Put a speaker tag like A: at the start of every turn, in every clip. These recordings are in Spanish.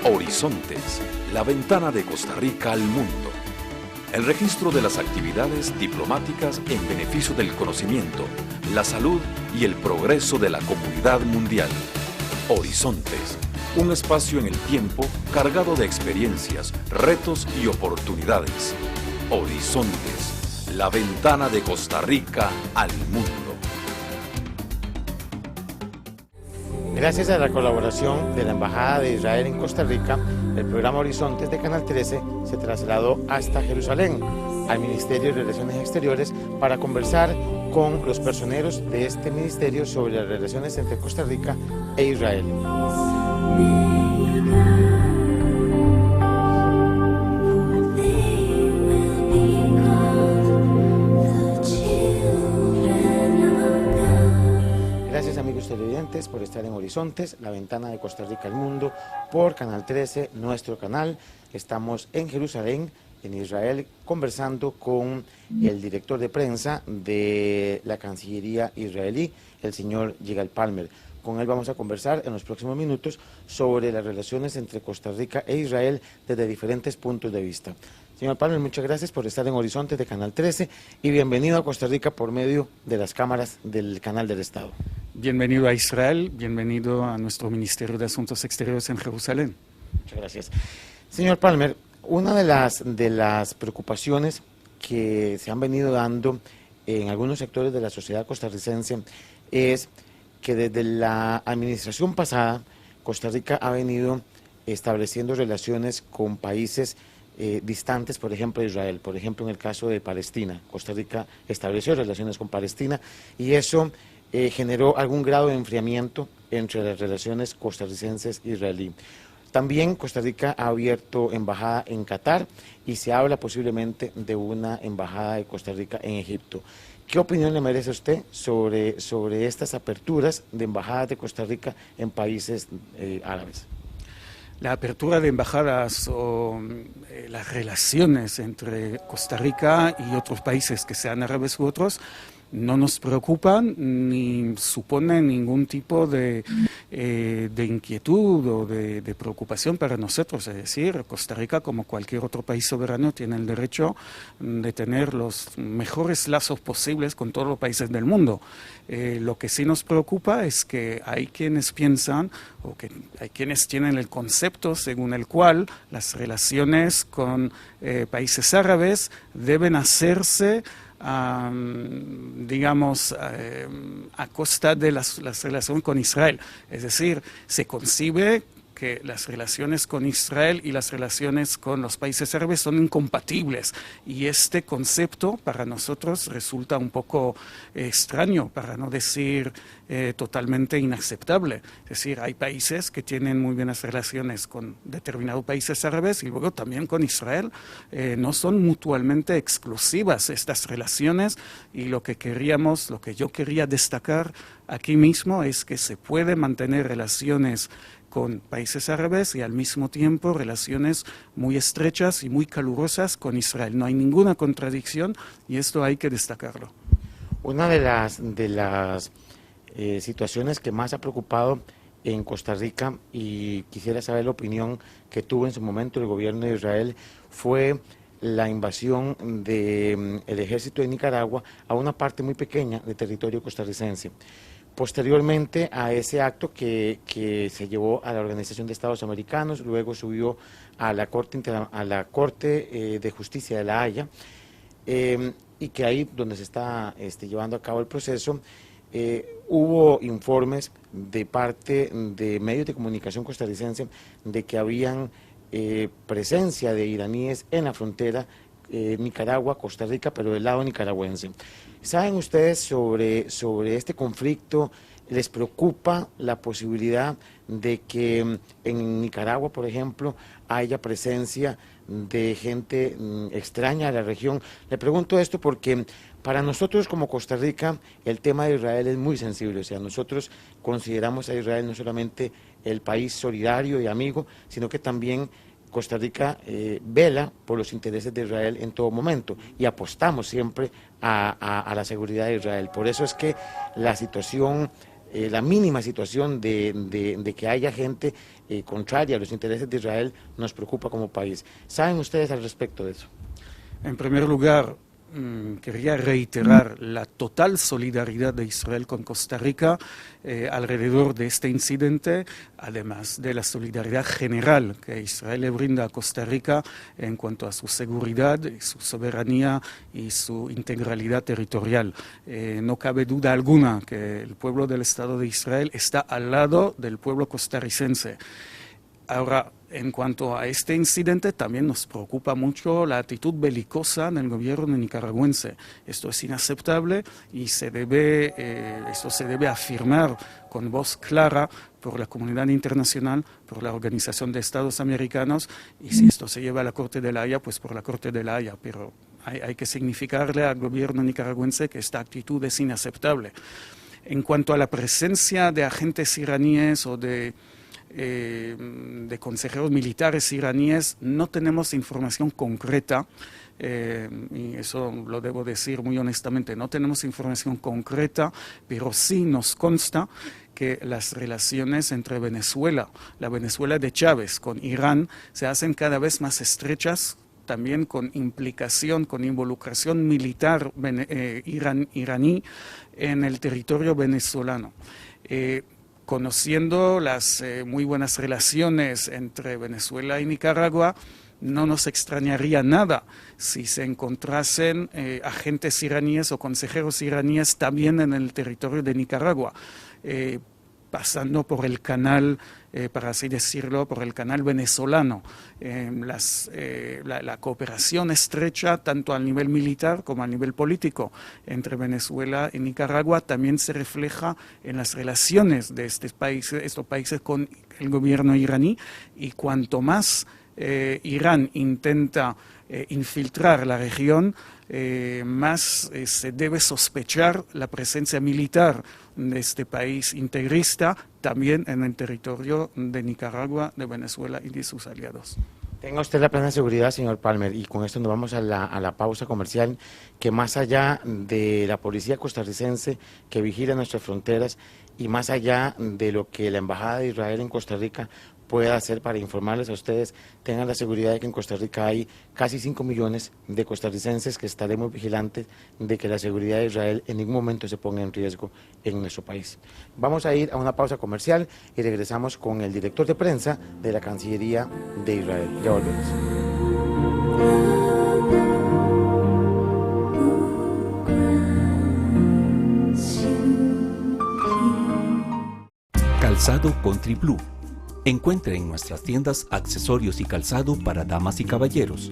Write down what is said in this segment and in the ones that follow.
A: Horizontes, la ventana de Costa Rica al mundo. El registro de las actividades diplomáticas en beneficio del conocimiento, la salud y el progreso de la comunidad mundial. Horizontes, un espacio en el tiempo cargado de experiencias, retos y oportunidades. Horizontes, la ventana de Costa Rica al mundo.
B: Gracias a la colaboración de la Embajada de Israel en Costa Rica, el programa Horizontes de Canal 13 se trasladó hasta Jerusalén, al Ministerio de Relaciones Exteriores, para conversar con los personeros de este ministerio sobre las relaciones entre Costa Rica e Israel. Gracias, amigos televidentes, por estar en Horizontes, la ventana de Costa Rica al mundo, por Canal 13, nuestro canal. Estamos en Jerusalén, en Israel, conversando con el director de prensa de la Cancillería israelí, el señor Yigal Palmer. Con él vamos a conversar en los próximos minutos sobre las relaciones entre Costa Rica e Israel desde diferentes puntos de vista. Señor Palmer, muchas gracias por estar en Horizontes de Canal 13 y bienvenido a Costa Rica por medio de las cámaras del Canal del Estado.
C: Bienvenido a Israel, bienvenido a nuestro Ministerio de Asuntos Exteriores en Jerusalén.
B: Muchas gracias. Señor Palmer, una de las preocupaciones que se han venido dando en algunos sectores de la sociedad costarricense es que desde la administración pasada Costa Rica ha venido estableciendo relaciones con países distantes, por ejemplo Israel. Por ejemplo, en el caso de Palestina, Costa Rica estableció relaciones con Palestina y eso generó algún grado de enfriamiento entre las relaciones costarricenses e israelí. También Costa Rica ha abierto embajada en Qatar y se habla posiblemente de una embajada de Costa Rica en Egipto. ¿Qué opinión le merece a usted sobre estas aperturas de embajadas de Costa Rica en países árabes?
C: La apertura de embajadas o las relaciones entre Costa Rica y otros países que sean árabes u otros no nos preocupan ni suponen ningún tipo de inquietud o de preocupación para nosotros. Es decir, Costa Rica, como cualquier otro país soberano, tiene el derecho de tener los mejores lazos posibles con todos los países del mundo. Lo que sí nos preocupa es que hay quienes piensan o que hay quienes tienen el concepto según el cual las relaciones con países árabes deben hacerse digamos, a costa de las relaciones con Israel. Es decir, se concibe que las relaciones con Israel y las relaciones con los países árabes son incompatibles y este concepto para nosotros resulta un poco extraño, para no decir totalmente inaceptable. Es decir, hay países que tienen muy buenas relaciones con determinados países árabes y luego también con Israel. No son mutuamente exclusivas estas relaciones y lo que yo quería destacar aquí mismo es que se puede mantener relaciones con países árabes y al mismo tiempo relaciones muy estrechas y muy calurosas con Israel. No hay ninguna contradicción y esto hay que destacarlo.
B: Una de las situaciones que más ha preocupado en Costa Rica, y quisiera saber la opinión que tuvo en su momento el gobierno de Israel, fue la invasión del ejército de Nicaragua a una parte muy pequeña del territorio costarricense. Posteriormente a ese acto que se llevó a la Organización de Estados Americanos, luego subió a la Corte de Justicia de La Haya, y que ahí donde se está llevando a cabo el proceso, hubo informes de parte de medios de comunicación costarricense de que habían presencia de iraníes en la frontera Nicaragua, Costa Rica, pero del lado nicaragüense. ¿Saben ustedes sobre este conflicto? ¿Les preocupa la posibilidad de que en Nicaragua, por ejemplo, haya presencia de gente extraña a la región? Le pregunto esto porque para nosotros como Costa Rica el tema de Israel es muy sensible. O sea, nosotros consideramos a Israel no solamente el país solidario y amigo, sino que también Costa Rica vela por los intereses de Israel en todo momento y apostamos siempre a la seguridad de Israel. Por eso es que la situación la mínima situación de que haya gente contraria a los intereses de Israel nos preocupa como país. ¿Saben ustedes al respecto de eso?
C: En primer lugar, quería reiterar la total solidaridad de Israel con Costa Rica alrededor de este incidente, además de la solidaridad general que Israel le brinda a Costa Rica en cuanto a su seguridad, su soberanía y su integralidad territorial. No cabe duda alguna que el pueblo del Estado de Israel está al lado del pueblo costarricense. Ahora, en cuanto a este incidente, también nos preocupa mucho la actitud belicosa del gobierno nicaragüense. Esto es inaceptable y esto se debe afirmar con voz clara por la comunidad internacional, por la Organización de Estados Americanos, y si esto se lleva a la Corte de la Haya, pues por la Corte de la Haya. Pero hay que significarle al gobierno nicaragüense que esta actitud es inaceptable. En cuanto a la presencia de agentes iraníes o de consejeros militares iraníes, no tenemos información concreta, y eso lo debo decir muy honestamente, no tenemos información concreta, pero sí nos consta que las relaciones entre Venezuela, la Venezuela de Chávez, con Irán, se hacen cada vez más estrechas, también con implicación, con involucración militar iraní en el territorio venezolano. Conociendo las muy buenas relaciones entre Venezuela y Nicaragua, no nos extrañaría nada si se encontrasen agentes iraníes o consejeros iraníes también en el territorio de Nicaragua, pasando por el canal, para así decirlo, por el canal venezolano. La cooperación estrecha, tanto a nivel militar como a nivel político, entre Venezuela y Nicaragua, también se refleja en las relaciones de estos países con el gobierno iraní, y cuanto más Irán intenta infiltrar la región, más se debe sospechar la presencia militar de este país integrista también en el territorio de Nicaragua, de Venezuela y de sus aliados.
B: Tenga usted la plena seguridad, señor Palmer, y con esto nos vamos a la pausa comercial, que más allá de la policía costarricense que vigila nuestras fronteras y más allá de lo que la Embajada de Israel en Costa Rica pueda hacer para informarles a ustedes, tengan la seguridad de que en Costa Rica hay casi 5 millones de costarricenses que estaremos vigilantes de que la seguridad de Israel en ningún momento se ponga en riesgo en nuestro país. Vamos a ir a una pausa comercial y regresamos con el director de prensa de la Cancillería de Israel. Ya volvemos.
D: Calzado Country Blue. Encuentre en nuestras tiendas accesorios y calzado para damas y caballeros,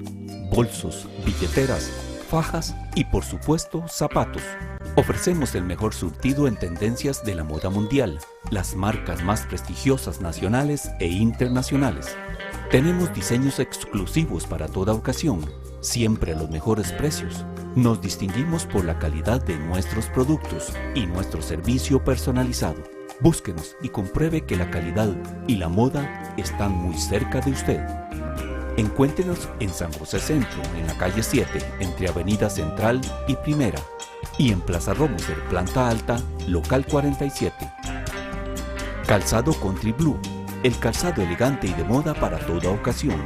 D: bolsos, billeteras, fajas y por supuesto zapatos. Ofrecemos el mejor surtido en tendencias de la moda mundial, las marcas más prestigiosas nacionales e internacionales. Tenemos diseños exclusivos para toda ocasión, siempre a los mejores precios. Nos distinguimos por la calidad de nuestros productos y nuestro servicio personalizado. Búsquenos y compruebe que la calidad y la moda están muy cerca de usted. Encuéntrenos en San José Centro, en la calle 7, entre Avenida Central y Primera, y en Plaza Romoser, planta alta, local 47. Calzado Country Blue, el calzado elegante y de moda para toda ocasión.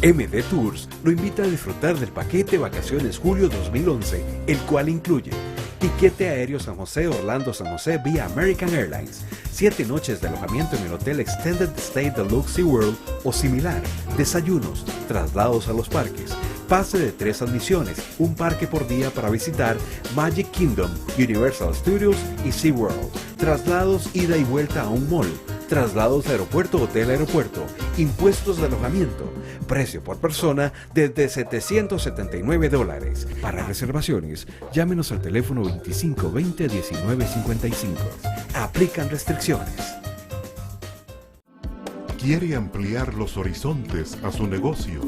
E: MD Tours lo invita a disfrutar del paquete Vacaciones Julio 2011, el cual incluye tiquete aéreo San José-Orlando-San José vía American Airlines, 7 noches de alojamiento en el Hotel Extended Stay Deluxe SeaWorld o similar, desayunos, traslados a los parques, pase de 3 admisiones, un parque por día para visitar Magic Kingdom, Universal Studios y SeaWorld, traslados ida y vuelta a un mall, traslados aeropuerto-hotel-aeropuerto, impuestos de alojamiento, precio por persona desde $779. Para reservaciones, llámenos al teléfono 2520-1955. Aplican restricciones.
F: ¿Quiere ampliar los horizontes a su negocio?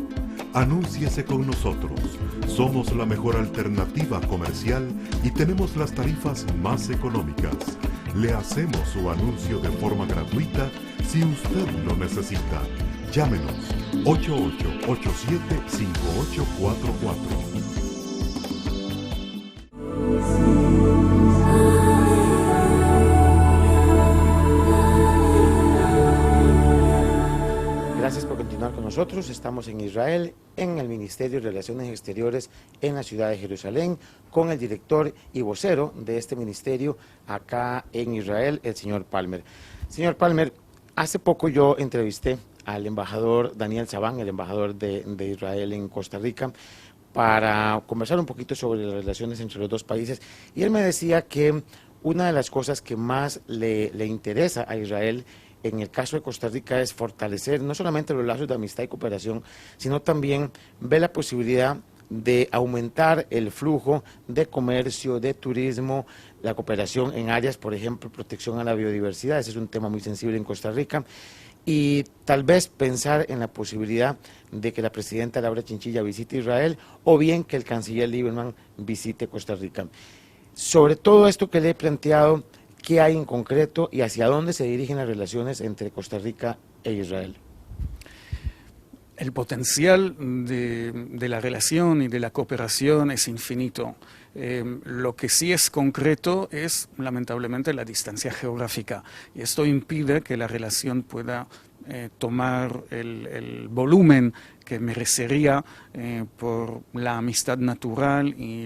F: Anúnciese con nosotros. Somos la mejor alternativa comercial y tenemos las tarifas más económicas. Le hacemos su anuncio de forma gratuita si usted lo necesita. Llámenos 8887-5844.
B: nosotros estamos en Israel, en el Ministerio de Relaciones Exteriores en la ciudad de Jerusalén, con el director y vocero de este ministerio acá en Israel, el señor Palmer. Señor Palmer, hace poco yo entrevisté al embajador Daniel Saban, el embajador de Israel en Costa Rica, para conversar un poquito sobre las relaciones entre los dos países, y él me decía que una de las cosas que más le interesa a Israel en el caso de Costa Rica es fortalecer no solamente los lazos de amistad y cooperación, sino también ver la posibilidad de aumentar el flujo de comercio, de turismo, la cooperación en áreas, por ejemplo, protección a la biodiversidad. Ese es un tema muy sensible en Costa Rica. Y tal vez pensar en la posibilidad de que la presidenta Laura Chinchilla visite Israel o bien que el canciller Lieberman visite Costa Rica. Sobre todo esto que le he planteado, ¿qué hay en concreto y hacia dónde se dirigen las relaciones entre Costa Rica e Israel?
C: El potencial de la relación y de la cooperación es infinito. Lo que sí es concreto es, lamentablemente, la distancia geográfica. Y esto impide que la relación pueda tomar el volumen que merecería por la amistad natural y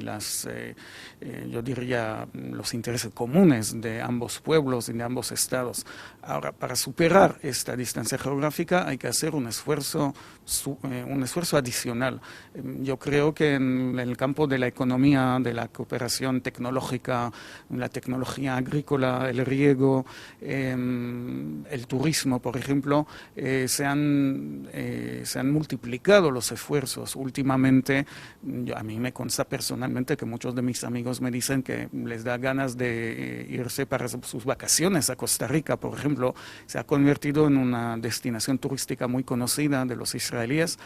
C: yo diría, los intereses comunes de ambos pueblos y de ambos estados. Ahora, para superar esta distancia geográfica hay que hacer un esfuerzo adicional. Yo creo que en el campo de la economía, de la cooperación tecnológica, la tecnología agrícola, el riego, el turismo, por ejemplo, se han multiplicado los esfuerzos. Últimamente, a mí me consta personalmente que muchos de mis amigos me dicen que les da ganas de irse para sus vacaciones a Costa Rica, por ejemplo. Se ha convertido en una destinación turística muy conocida de los israelíes.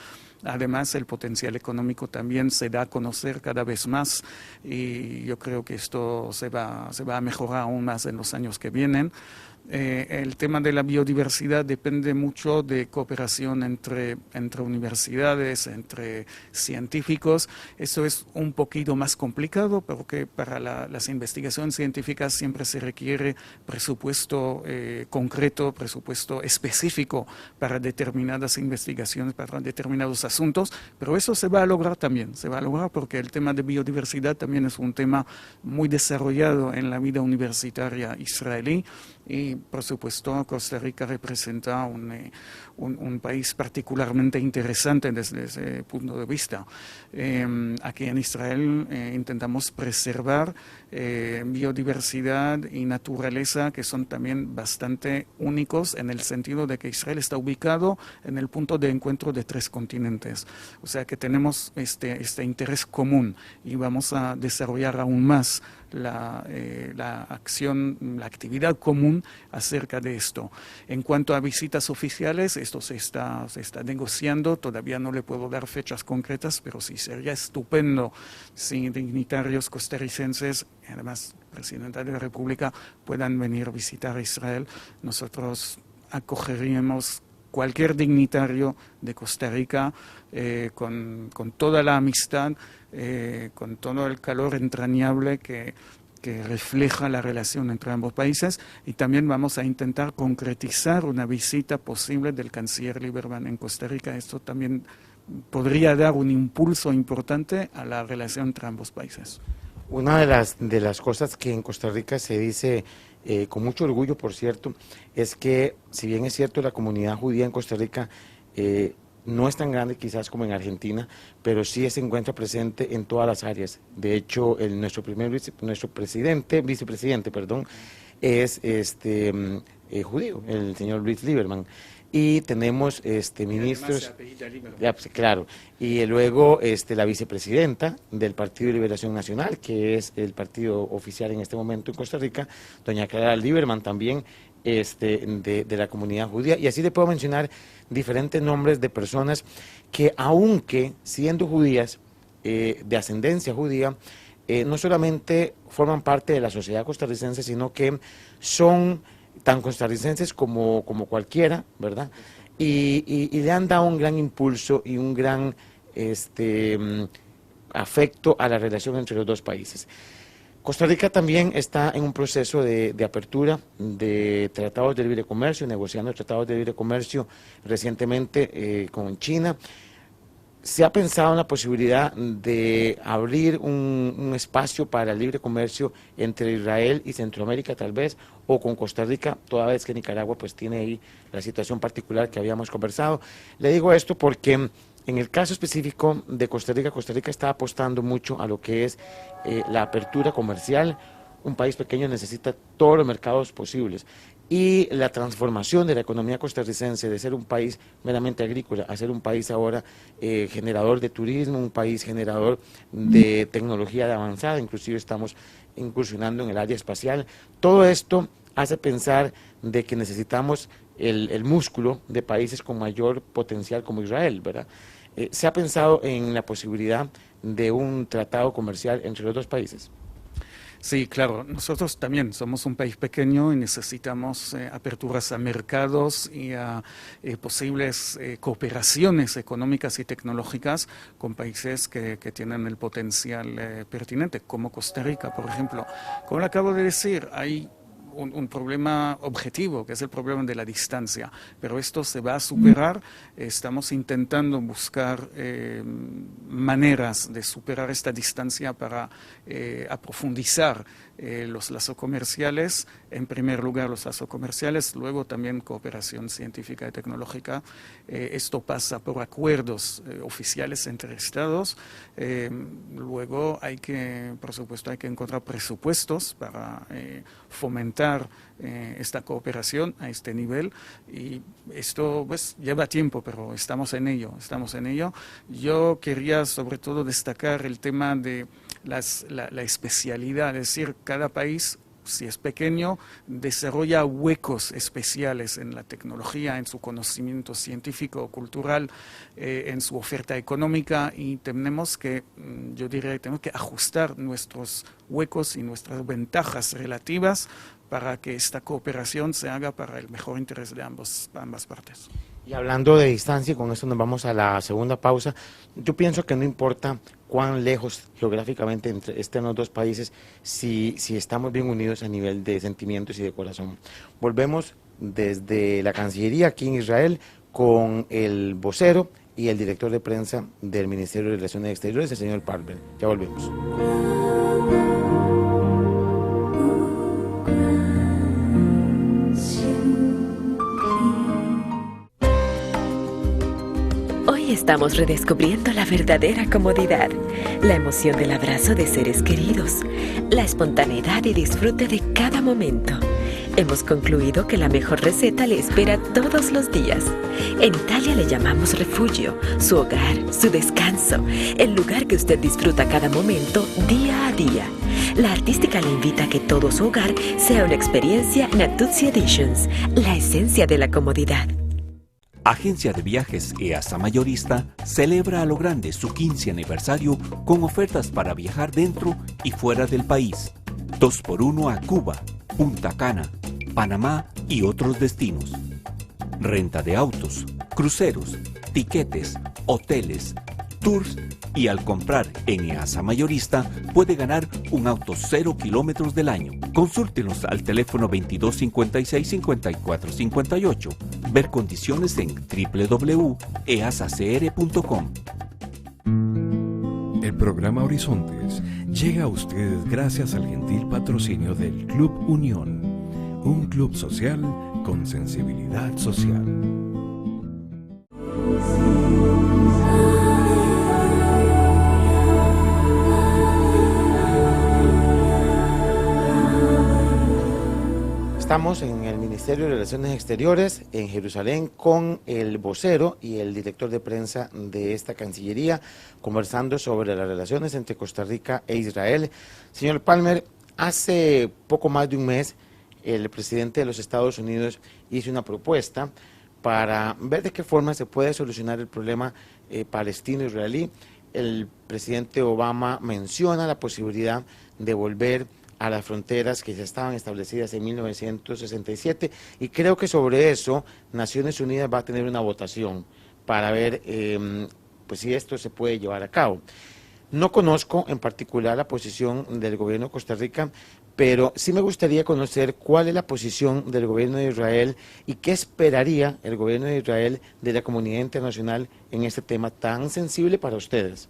C: Además, el potencial económico también se da a conocer cada vez más y yo creo que esto se va a mejorar aún más en los años que vienen. El tema de la biodiversidad depende mucho de cooperación entre universidades, entre científicos. Eso es un poquito más complicado porque para las investigaciones científicas siempre se requiere presupuesto concreto, presupuesto específico para determinadas investigaciones, para determinados asuntos, pero eso se va a lograr también, se va a lograr porque el tema de biodiversidad también es un tema muy desarrollado en la vida universitaria israelí. Y, por supuesto, Costa Rica representa un país particularmente interesante desde ese punto de vista. Aquí en Israel intentamos preservar biodiversidad y naturaleza que son también bastante únicos en el sentido de que Israel está ubicado en el punto de encuentro de 3 continentes. O sea que tenemos este interés común y vamos a desarrollar aún más la acción, la actividad común acerca de esto. En cuanto a visitas oficiales, esto se está negociando, todavía no le puedo dar fechas concretas, pero sí sería estupendo si dignitarios costarricenses, además Presidenta de la República, puedan venir a visitar Israel. Nosotros acogeríamos cualquier dignitario de Costa Rica con toda la amistad, con todo el calor entrañable que refleja la relación entre ambos países, y también vamos a intentar concretizar una visita posible del canciller Lieberman en Costa Rica. Esto también podría dar un impulso importante a la relación entre ambos países.
B: Una de las cosas que en Costa Rica se dice con mucho orgullo, por cierto, es que si bien es cierto la comunidad judía en Costa Rica no es tan grande quizás como en Argentina, pero sí se encuentra presente en todas las áreas. De hecho, nuestro vicepresidente, es judío, el señor Luis Lieberman. Y tenemos ministros, claro, y luego la vicepresidenta del Partido de Liberación Nacional, que es el partido oficial en este momento en Costa Rica, doña Clara Lieberman, también de la comunidad judía, y así le puedo mencionar diferentes nombres de personas que, aunque siendo judías, de ascendencia judía, no solamente forman parte de la sociedad costarricense, sino que son tan costarricenses como cualquiera, ¿verdad? Y le han dado un gran impulso y un gran afecto a la relación entre los dos países. Costa Rica también está en un proceso de apertura de tratados de libre comercio, negociando tratados de libre comercio recientemente con China. ¿Se ha pensado en la posibilidad de abrir un espacio para el libre comercio entre Israel y Centroamérica tal vez, o con Costa Rica, toda vez que Nicaragua pues tiene ahí la situación particular que habíamos conversado? Le digo esto porque en el caso específico de Costa Rica está apostando mucho a lo que es la apertura comercial. Un país pequeño necesita todos los mercados posibles. Y la transformación de la economía costarricense de ser un país meramente agrícola a ser un país ahora generador de turismo, un país generador de tecnología de avanzada, inclusive estamos incursionando en el área espacial. Todo esto hace pensar de que necesitamos el músculo de países con mayor potencial como Israel, ¿verdad? ¿Se ha pensado en la posibilidad de un tratado comercial entre los dos países?
C: Sí, claro. Nosotros también somos un país pequeño y necesitamos aperturas a mercados y a posibles cooperaciones económicas y tecnológicas con países que tienen el potencial pertinente, como Costa Rica, por ejemplo. Como le acabo de decir, hay un problema objetivo, que es el problema de la distancia, pero esto se va a superar. Estamos intentando buscar maneras de superar esta distancia para aprofundizar los lazos comerciales, en primer lugar los lazos comerciales, luego también cooperación científica y tecnológica. Esto pasa por acuerdos oficiales entre estados, luego por supuesto hay que encontrar presupuestos para fomentar esta cooperación a este nivel, y esto pues lleva tiempo, pero estamos en ello. Yo quería sobre todo destacar el tema de la especialidad, es decir, cada país, si es pequeño, desarrolla huecos especiales en la tecnología, en su conocimiento científico o cultural, en su oferta económica, y tenemos que ajustar nuestros huecos y nuestras ventajas relativas para que esta cooperación se haga para el mejor interés de ambas partes.
B: Y hablando de distancia, y con esto nos vamos a la segunda pausa, yo pienso que no importa cuán lejos geográficamente estén los dos países, si estamos bien unidos a nivel de sentimientos y de corazón. Volvemos desde la Cancillería aquí en Israel con el vocero y el director de prensa del Ministerio de Relaciones Exteriores, el señor Palmer. Ya volvemos.
G: Estamos redescubriendo la verdadera comodidad, la emoción del abrazo de seres queridos, la espontaneidad y disfrute de cada momento. Hemos concluido que la mejor receta le espera todos los días. En Italia le llamamos refugio, su hogar, su descanso, el lugar que usted disfruta cada momento, día a día. La artística le invita a que todo su hogar sea una experiencia Natuzzi Editions, la esencia de la comodidad.
D: Agencia de Viajes EASA Mayorista celebra a lo grande su 15 aniversario con ofertas para viajar dentro y fuera del país. 2x1 a Cuba, Punta Cana, Panamá y otros destinos. Renta de autos, cruceros, tiquetes, hoteles, tours, y al comprar en EASA Mayorista puede ganar un auto 0 kilómetros del año. Consúltenos al teléfono 2256-5458. Ver condiciones en www.easacr.com.
E: El programa Horizontes llega a ustedes gracias al gentil patrocinio del Club Unión, un club social con sensibilidad social.
B: Estamos en el Ministerio de Relaciones Exteriores en Jerusalén con el vocero y el director de prensa de esta Cancillería, conversando sobre las relaciones entre Costa Rica e Israel. Señor Palmer, hace poco más de un mes el presidente de los Estados Unidos hizo una propuesta para ver de qué forma se puede solucionar el problema palestino-israelí. El presidente Obama menciona la posibilidad de volver a las fronteras que ya estaban establecidas en 1967, y creo que sobre eso Naciones Unidas va a tener una votación para ver pues si esto se puede llevar a cabo. No conozco en particular la posición del gobierno de Costa Rica, pero sí me gustaría conocer cuál es la posición del gobierno de Israel y qué esperaría el gobierno de Israel de la comunidad internacional en este tema tan sensible para ustedes.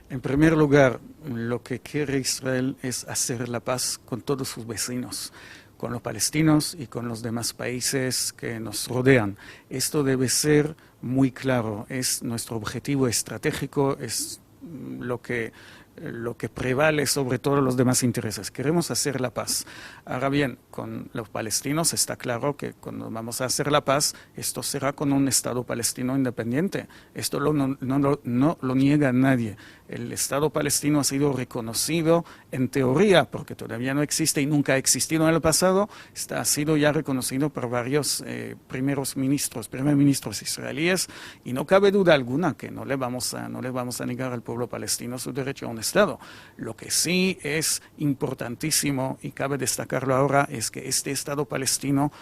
C: En primer lugar, lo que quiere Israel es hacer la paz con todos sus vecinos, con los palestinos y con los demás países que nos rodean. Esto debe ser muy claro, es nuestro objetivo estratégico, es lo que prevale sobre todos los demás intereses. Queremos hacer la paz. Ahora bien, con los palestinos está claro que cuando vamos a hacer la paz, esto será con un Estado palestino independiente. Esto no lo niega nadie. El Estado palestino ha sido reconocido en teoría, porque todavía no existe y nunca ha existido en el pasado, ha sido ya reconocido por varios primeros ministros israelíes, y no cabe duda alguna que no le vamos a negar al pueblo palestino su derecho a un Estado. Lo que sí es importantísimo y cabe destacarlo ahora es que este Estado palestino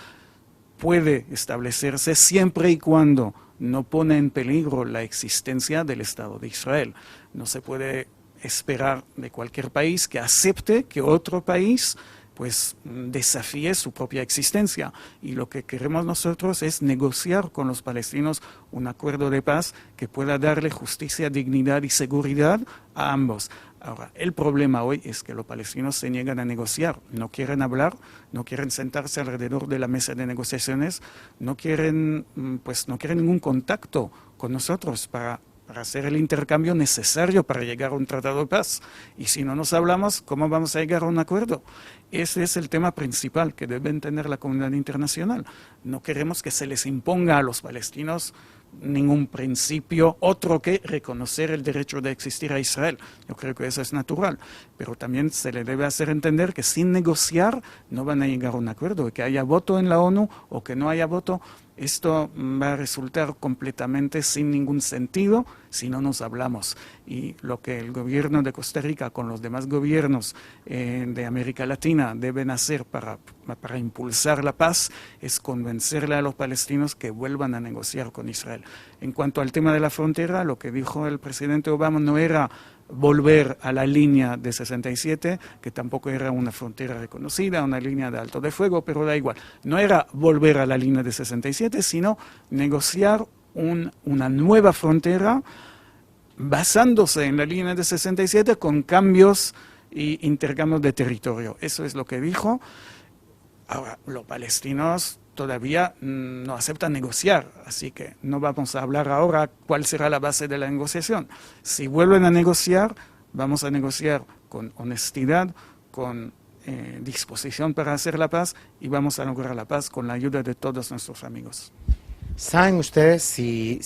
C: puede establecerse siempre y cuando no pone en peligro la existencia del Estado de Israel. No se puede esperar de cualquier país que acepte que otro país pues desafíe su propia existencia. Y lo que queremos nosotros es negociar con los palestinos un acuerdo de paz que pueda darle justicia, dignidad y seguridad a ambos. Ahora, el problema hoy es que los palestinos se niegan a negociar, no quieren hablar, no quieren sentarse alrededor de la mesa de negociaciones, no quieren ningún contacto con nosotros para hacer el intercambio necesario para llegar a un tratado de paz. Y si no nos hablamos, ¿cómo vamos a llegar a un acuerdo? Ese es el tema principal que debe entender la comunidad internacional. No queremos que se les imponga a los palestinos ningún principio otro que reconocer el derecho de existir a Israel. Yo creo que eso es natural, pero también se le debe hacer entender que sin negociar no van a llegar a un acuerdo, que haya voto en la ONU o que no haya voto. Esto va a resultar completamente sin ningún sentido si no nos hablamos. Y lo que el gobierno de Costa Rica con los demás gobiernos de América Latina deben hacer para impulsar la paz es convencerle a los palestinos que vuelvan a negociar con Israel. En cuanto al tema de la frontera, lo que dijo el presidente Obama no era volver a la línea de 67, que tampoco era una frontera reconocida, una línea de alto de fuego, pero da igual. No era volver a la línea de 67, sino negociar una nueva frontera basándose en la línea de 67 con cambios y intercambios de territorio. Eso es lo que dijo. Ahora, los palestinos todavía no aceptan negociar, así que no vamos a hablar ahora cuál será la base de la negociación. Si vuelven a negociar, vamos a negociar con honestidad, con disposición para hacer la paz, y vamos a lograr la paz con la ayuda de todos nuestros amigos.
B: ¿Saben ustedes si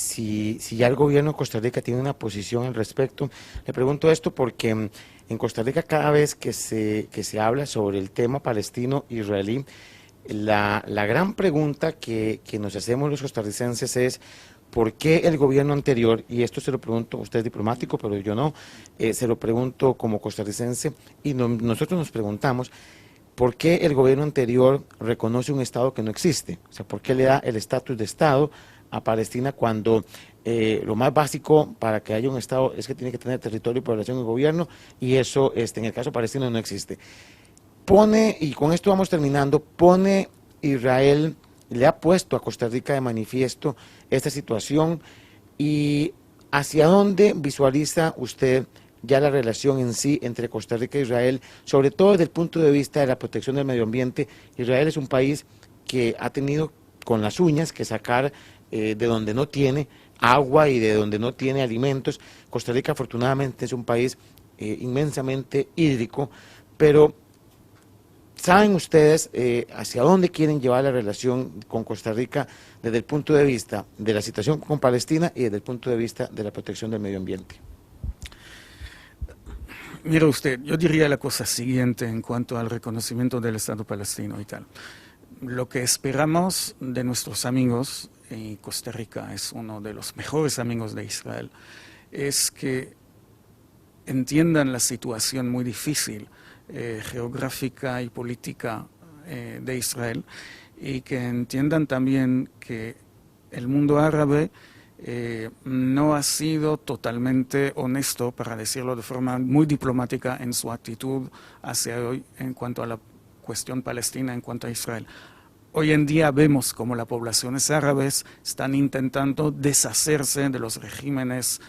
B: ya el gobierno de Costa Rica tiene una posición al respecto? Le pregunto esto porque en Costa Rica cada vez que se habla sobre el tema palestino-israelí, la gran pregunta que nos hacemos los costarricenses es ¿por qué el gobierno anterior, y esto se lo pregunto, usted es diplomático, pero yo no, se lo pregunto como costarricense, y nosotros nos preguntamos ¿por qué el gobierno anterior reconoce un Estado que no existe? O sea, ¿por qué le da el estatus de Estado a Palestina cuando lo más básico para que haya un Estado es que tiene que tener territorio, población y gobierno, y eso en el caso palestino no existe? Y con esto vamos terminando, Israel, le ha puesto a Costa Rica de manifiesto esta situación, y ¿hacia dónde visualiza usted ya la relación en sí entre Costa Rica e Israel, sobre todo desde el punto de vista de la protección del medio ambiente? Israel es un país que ha tenido con las uñas que sacar de donde no tiene agua y de donde no tiene alimentos. Costa Rica afortunadamente es un país inmensamente hídrico, pero ¿saben ustedes hacia dónde quieren llevar la relación con Costa Rica desde el punto de vista de la situación con Palestina y desde el punto de vista de la protección del medio ambiente?
C: Mira usted, yo diría la cosa siguiente en cuanto al reconocimiento del Estado palestino y tal. Lo que esperamos de nuestros amigos, y Costa Rica es uno de los mejores amigos de Israel, es que entiendan la situación muy difícil geográfica y política de Israel, y que entiendan también que el mundo árabe no ha sido totalmente honesto, para decirlo de forma muy diplomática, en su actitud hacia hoy en cuanto a la cuestión palestina, en cuanto a Israel. Hoy en día vemos como las poblaciones árabes están intentando deshacerse de los regímenes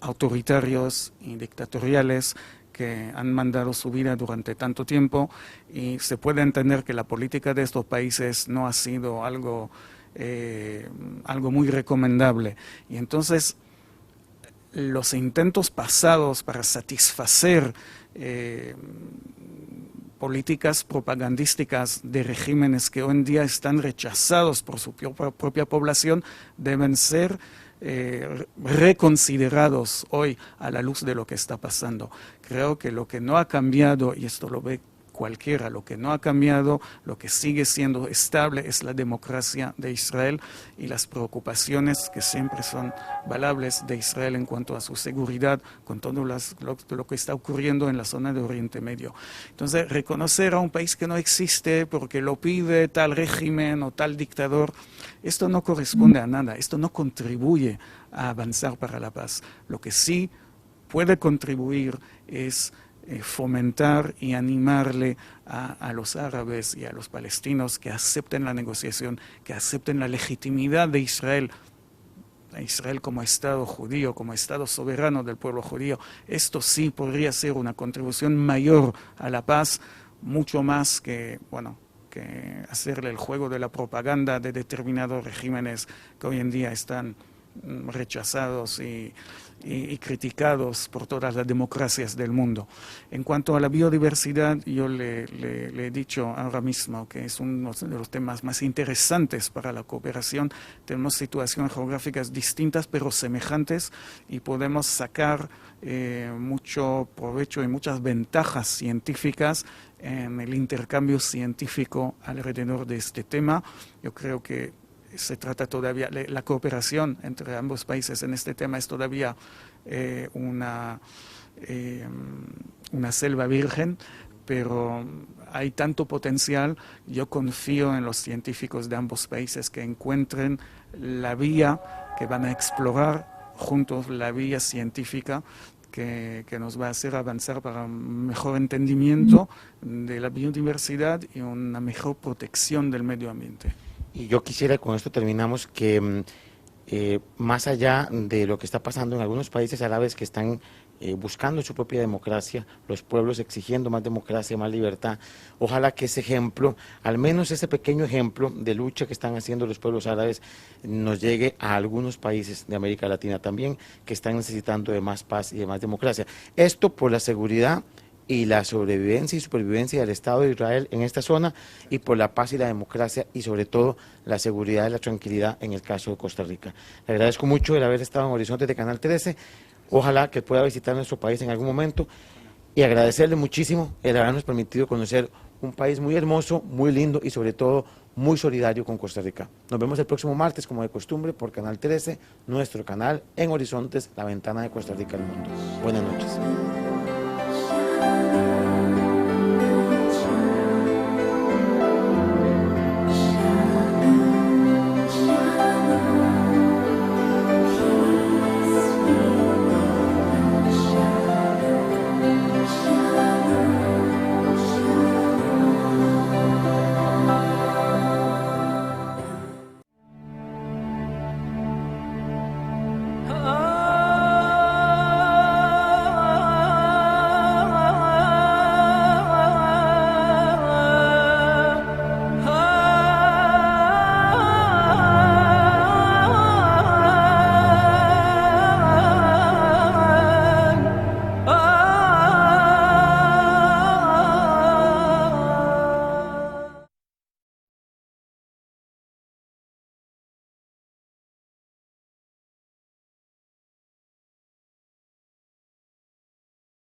C: autoritarios y dictatoriales que han mandado su vida durante tanto tiempo, y se puede entender que la política de estos países no ha sido algo muy recomendable. Y entonces los intentos pasados para satisfacer políticas propagandísticas de regímenes que hoy en día están rechazados por su propia población deben ser reconsiderados hoy a la luz de lo que está pasando. Creo que lo que no ha cambiado, y esto lo ve cualquiera, lo que no ha cambiado, lo que sigue siendo estable es la democracia de Israel y las preocupaciones que siempre son valables de Israel en cuanto a su seguridad con todo lo que está ocurriendo en la zona de Oriente Medio. Entonces, reconocer a un país que no existe porque lo pide tal régimen o tal dictador, esto no corresponde a nada, esto no contribuye a avanzar para la paz. Lo que sí puede contribuir es fomentar y animarle a los árabes y a los palestinos que acepten la negociación, que acepten la legitimidad de Israel como Estado judío, como Estado soberano del pueblo judío. Esto sí podría ser una contribución mayor a la paz, mucho más que hacerle el juego de la propaganda de determinados regímenes que hoy en día están rechazados y criticados por todas las democracias del mundo. En cuanto a la biodiversidad, yo le he dicho ahora mismo que es uno de los temas más interesantes para la cooperación. Tenemos situaciones geográficas distintas pero semejantes y podemos sacar mucho provecho y muchas ventajas científicas en el intercambio científico alrededor de este tema. Yo creo que se trata todavía, la cooperación entre ambos países en este tema es todavía una selva virgen, pero hay tanto potencial. Yo confío en los científicos de ambos países que encuentren la vía, que van a explorar juntos la vía científica que nos va a hacer avanzar para un mejor entendimiento de la biodiversidad y una mejor protección del medio ambiente.
B: Y yo quisiera, con esto terminamos, que más allá de lo que está pasando en algunos países árabes que están buscando su propia democracia, los pueblos exigiendo más democracia, más libertad, ojalá que ese ejemplo, al menos ese pequeño ejemplo de lucha que están haciendo los pueblos árabes, nos llegue a algunos países de América Latina también, que están necesitando de más paz y de más democracia. Esto por la seguridad y la sobrevivencia y supervivencia del Estado de Israel en esta zona, y por la paz y la democracia y sobre todo la seguridad y la tranquilidad en el caso de Costa Rica. Le agradezco mucho el haber estado en Horizontes de Canal 13, ojalá que pueda visitar nuestro país en algún momento, y agradecerle muchísimo el habernos permitido conocer un país muy hermoso, muy lindo y sobre todo muy solidario con Costa Rica. Nos vemos el próximo martes, como de costumbre, por Canal 13, nuestro canal en Horizontes, la ventana de Costa Rica al mundo. Buenas noches.